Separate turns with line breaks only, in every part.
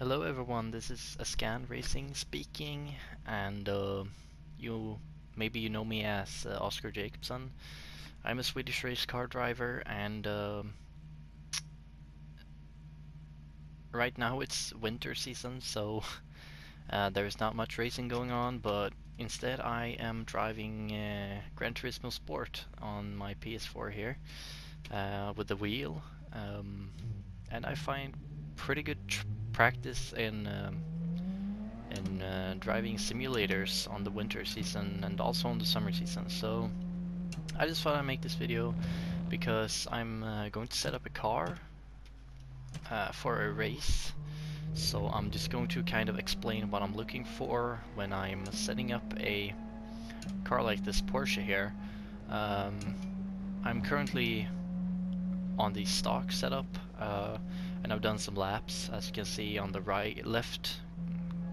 Hello everyone, this is Simracing speaking, and you maybe you know me as Oscar Jacobson. I'm a Swedish race car driver, and right now it's winter season, so there is not much racing going on. But instead, I am driving Gran Turismo Sport on my PS4 here with the wheel, and I find pretty good practice in driving simulators on the winter season and also on the summer season. So I just thought I'd make this video because I'm going to set up a car for a race. So I'm just going to kind of explain what I'm looking for when I'm setting up a car like this Porsche here. I'm currently on the stock setup, and I've done some laps. As you can see on the left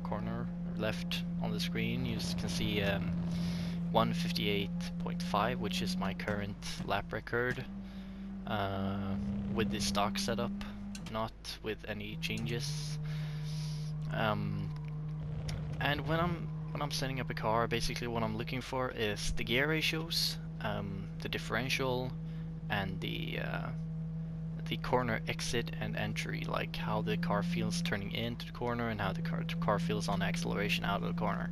corner, left on the screen, you can see 158.5, which is my current lap record with the stock setup, not with any changes. And when I'm setting up a car, basically what I'm looking for is the gear ratios, the differential, and the corner exit and entry, like how the car feels turning into the corner and how the car feels on acceleration out of the corner.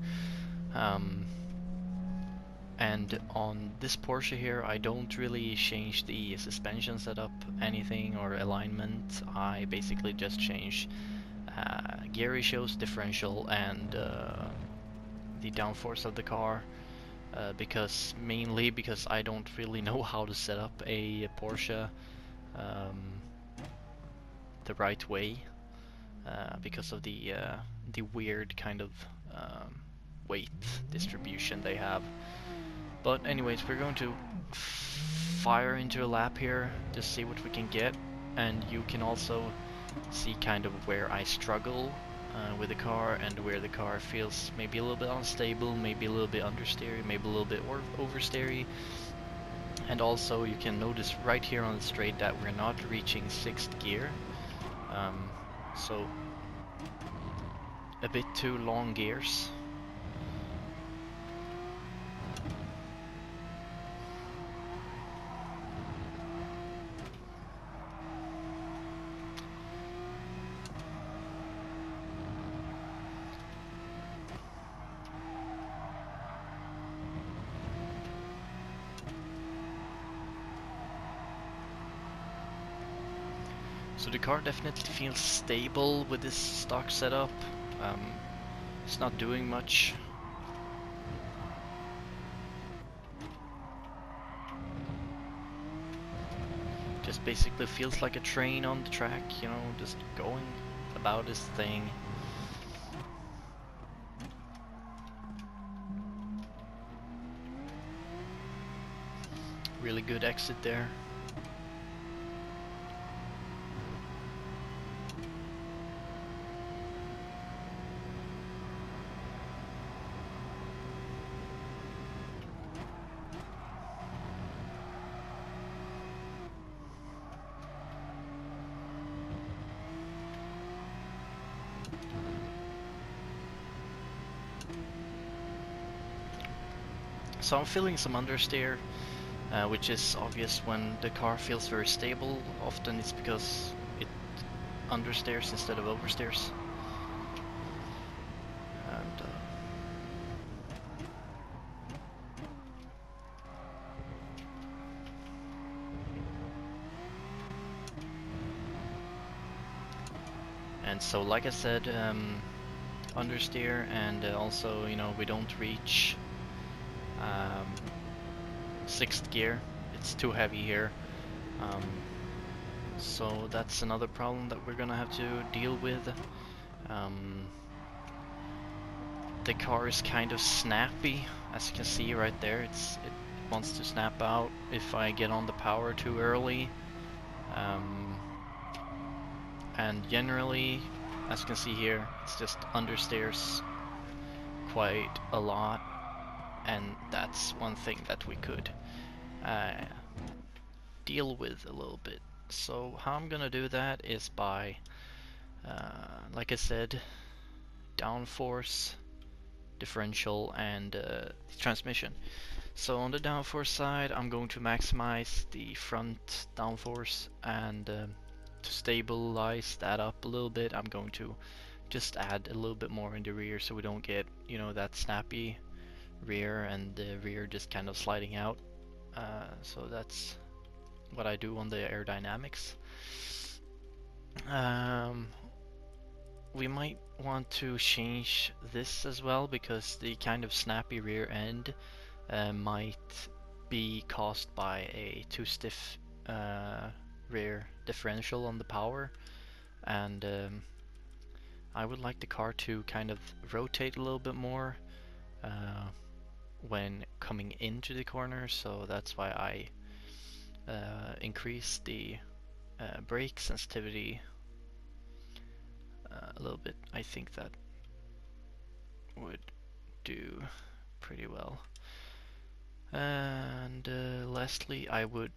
And on this Porsche here, I don't really change the suspension setup, anything, or alignment. I basically just change gear ratios, differential, and the downforce of the car. Mainly because I don't really know how to set up a Porsche the right way, because of the weird kind of weight distribution they have. But anyways, we're going to fire into a lap here to see what we can get, and you can also see kind of where I struggle with the car and where the car feels maybe a little bit unstable, maybe a little bit understeery, maybe a little bit oversteery. And also you can notice right here on the straight that we're not reaching 6th gear, so a bit too long gears. So the car definitely feels stable with this stock setup. It's not doing much. Just basically feels like a train on the track, you know, just going about its thing. Really good exit there. So I'm feeling some understeer, which is obvious when the car feels very stable. Often it's because it understeers instead of oversteers. And so, like I said, understeer, and also, you know, we don't reach 6th gear. It's too heavy here. So that's another problem that we're gonna have to deal with. The car is kind of snappy, as you can see right there. It wants to snap out if I get on the power too early. And generally, as you can see here, it's just understeers quite a lot, and that's one thing that we could deal with a little bit. So how I'm gonna do that is by Like I said, downforce, differential, and transmission. So on the downforce side, I'm going to maximize the front downforce, and to stabilize that up a little bit, I'm going to just add a little bit more in the rear so we don't get, you know, that snappy rear and the rear just kind of sliding out. So that's what I do on the aerodynamics. We might want to change this as well, because the kind of snappy rear end might be caused by a too stiff rear differential on the power, and I would like the car to kind of rotate a little bit more when coming into the corner, so that's why I increase the brake sensitivity a little bit. I think that would do pretty well. And lastly, I would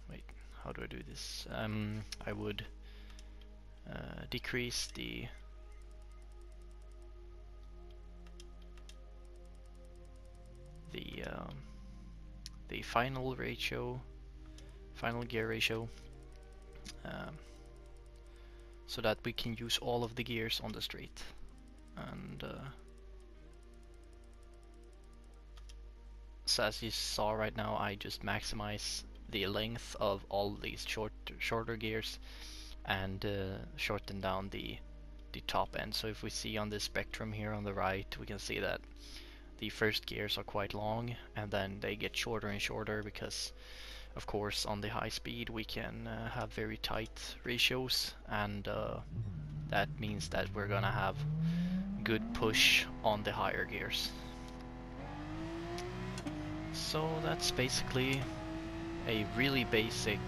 wait, how do I do this? I would decrease the final gear ratio, so that we can use all of the gears on the straight. And so as you saw right now, I just maximize the length of all these shorter gears and shorten down the top end. So if we see on this spectrum here on the right, we can see that the first gears are quite long, and then they get shorter and shorter because, of course, on the high speed we can have very tight ratios, and that means that we're gonna have good push on the higher gears. So that's basically a really basic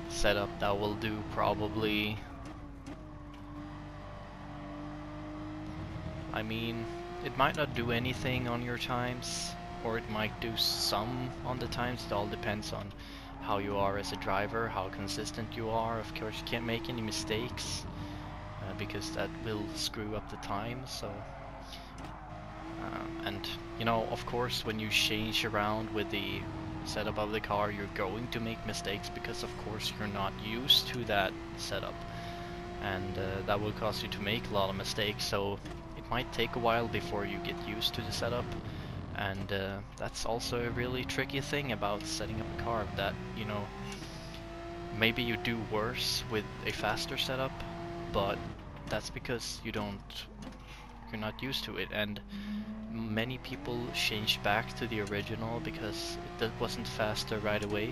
setup that will do probably, I mean, it might not do anything on your times, or it might do some on the times. It all depends on how you are as a driver, how consistent you are. Of course, you can't make any mistakes because that will screw up the time. So and you know, of course, when you change around with the setup of the car, you're going to make mistakes because of course you're not used to that setup, and that will cause you to make a lot of mistakes. So it might take a while before you get used to the setup, and that's also a really tricky thing about setting up a car, that, you know, maybe you do worse with a faster setup, but that's because you're not used to it. And many people changed back to the original because it wasn't faster right away,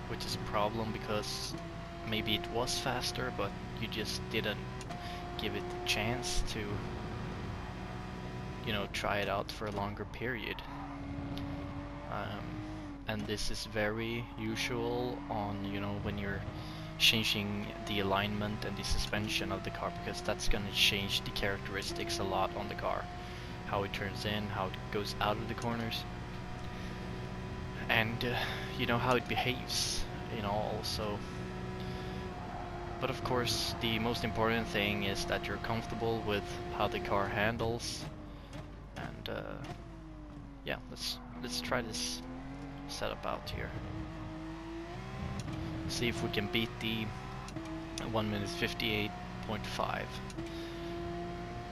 which is a problem because maybe it was faster, but you just didn't give it the chance to, you know, try it out for a longer period. And this is very usual on, you know, when you're changing the alignment and the suspension of the car, because that's going to change the characteristics a lot on the car. How it turns in, how it goes out of the corners, and you know, how it behaves, you know, also. But of course, the most important thing is that you're comfortable with how the car handles. And yeah, let's try this setup out here. See if we can beat the 1 minute 58.5.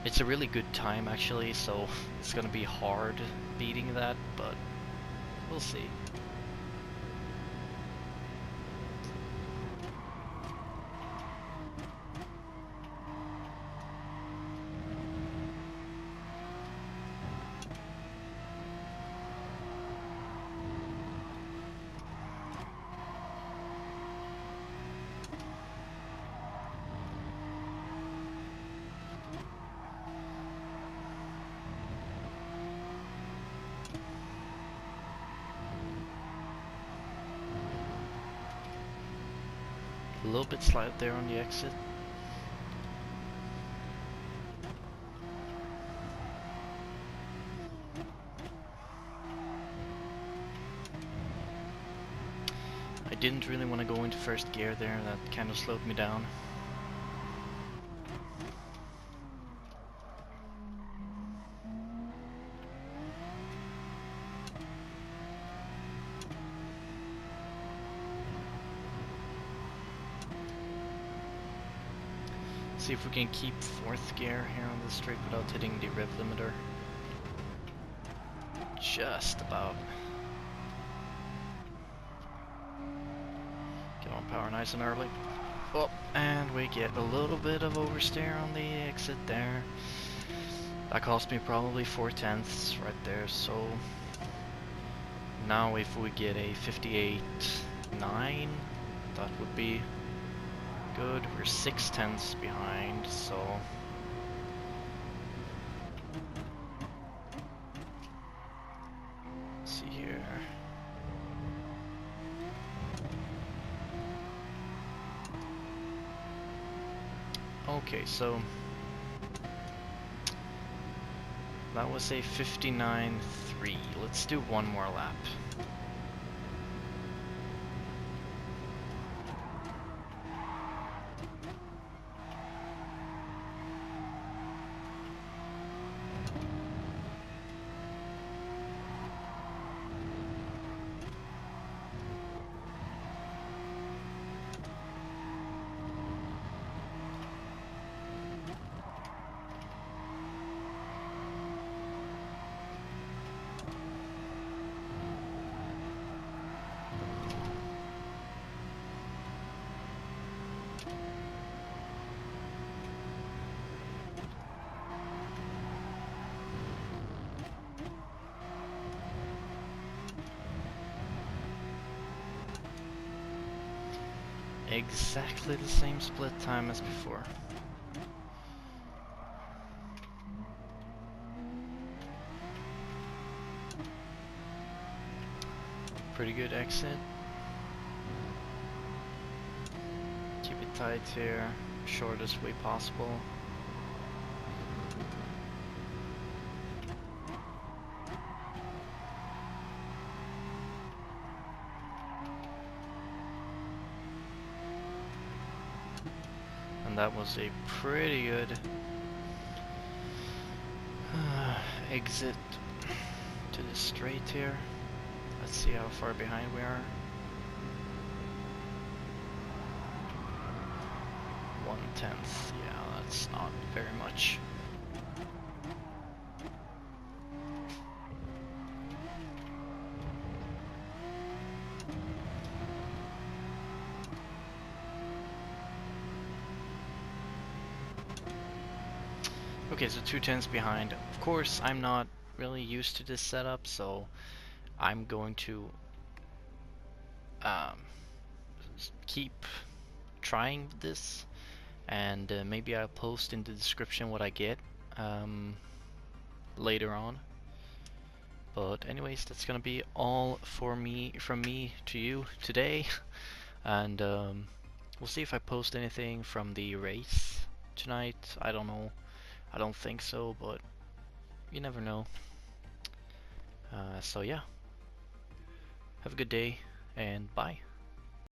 It's a really good time actually, so it's gonna be hard beating that, but we'll see. A little bit slide there on the exit. I didn't really want to go into first gear there, that kind of slowed me down. See if we can keep fourth gear here on the straight without hitting the rev limiter. Just about. Get on power nice and early. Oh, and we get a little bit of oversteer on the exit there. That cost me probably 4/10 right there, so now if we get a 58.9, that would be good. We're 6/10 behind, so let's see here. Okay, so that was a 59.3. Let's do one more lap. Exactly the same split time as before. Pretty good exit. Keep it tight here, shortest way possible. And that was a pretty good exit to the straight here. Let's see how far behind we are. 1/10. Yeah, that's not very much. Okay, so 2/10 behind. Of course, I'm not really used to this setup, so I'm going to keep trying this, and maybe I'll post in the description what I get later on. But anyways, that's gonna be all from me to you today, and we'll see if I post anything from the race tonight. I don't know. I don't think so, but you never know. So yeah, have a good day, and bye.